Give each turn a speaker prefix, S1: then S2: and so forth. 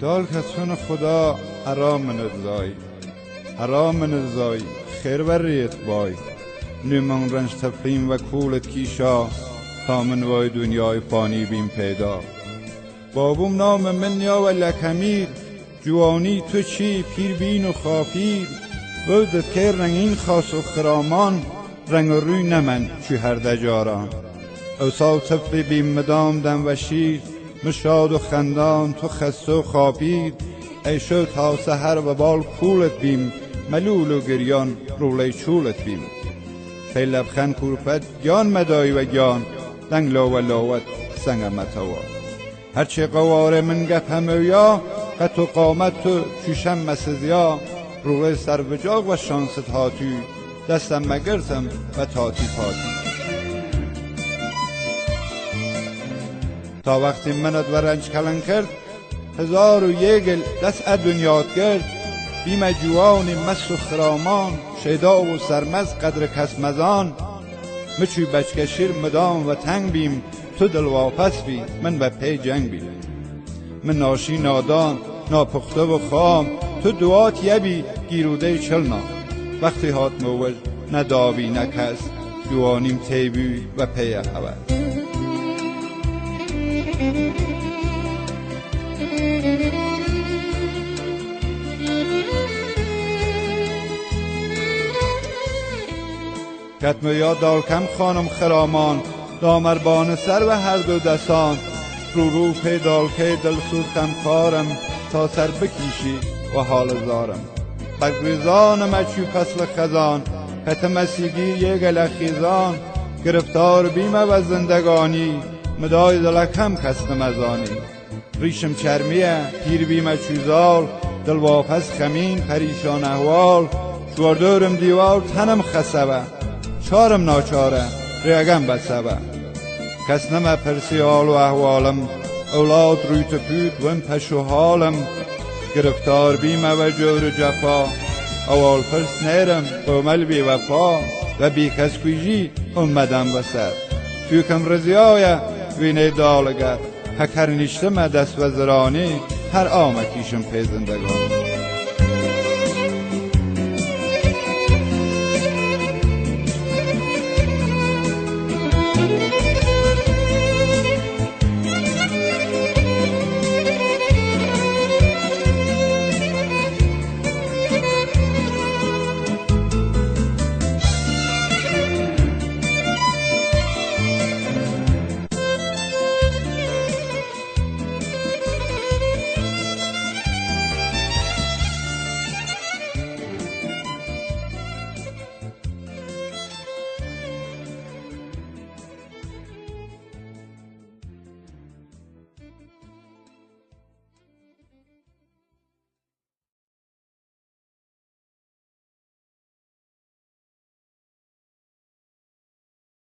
S1: دال کسون خدا حرام من زای خیر بریت بای نمان رنج تفریم و کولت کیشا تا من وای دنیای فانی بیم پیدا بابوم نام من یا و لکمیر جوانی تو چی پیر بین و خافیر بودت که رنگین خاص و خرامان رنگ روی نمن چی هر دجاران او سال طفلی بیم مدام دم و شیر مشاد و خندان تو خسته و خوابید ای شو تا سحر و بال کولت بیم ملول و گریان رولی چولت بیم پی لبخند کورپت گیان مدای و گیان دنگ لو و لوت سنگ متوا هرچی قواره من گپم یا قط و قامت تو چوشم مسزیا روی سر و جاغ و شانست هاتو دستم مگرتم و تاتی تا وقتی منت و رنج کلن کرد 1001 گل دست دنیات گرد بیم جوانی مست و خرامان شیدا و سرمز قدر کس مزان مچوی بچکشیر مدام و تنگ بیم تو دل واپس بی من به پی جنگ بیم من ناشی نادان ناپخته و خام تو دوات یبی گیروده چلنا وقتی هات موج نه داوی نه کس جوانیم تیبی و پی هوس کتم یا دالکم خانم خرامان دامربان سر و هر دو دستان رو پی دالکه دل سوختم کارم تا سر بکیشی و حال زارم بگریزانم اچو فصل خزان کتم مسیگی یه گل خیزان گرفتار بیمه و زندگانی مدای دلکم خستم ازانی ریشم چرمیه پیر بیمه چوزال دل واپس خمین پریشان احوال شوردورم دیوار تنم خسبه چارم ناچاره ریگم بسبه کس نمه پرسی حال و احوالم اولاد روی تپید و پش و حالم گرفتار بیمه و جور جفا اول پرس نیرم قومل بی وفا و بی کس کویجی اومدم بسر توکم رزیای وینه دالگر هکر نیشتم دست و زرانی هر آمکیشم پی زندگانی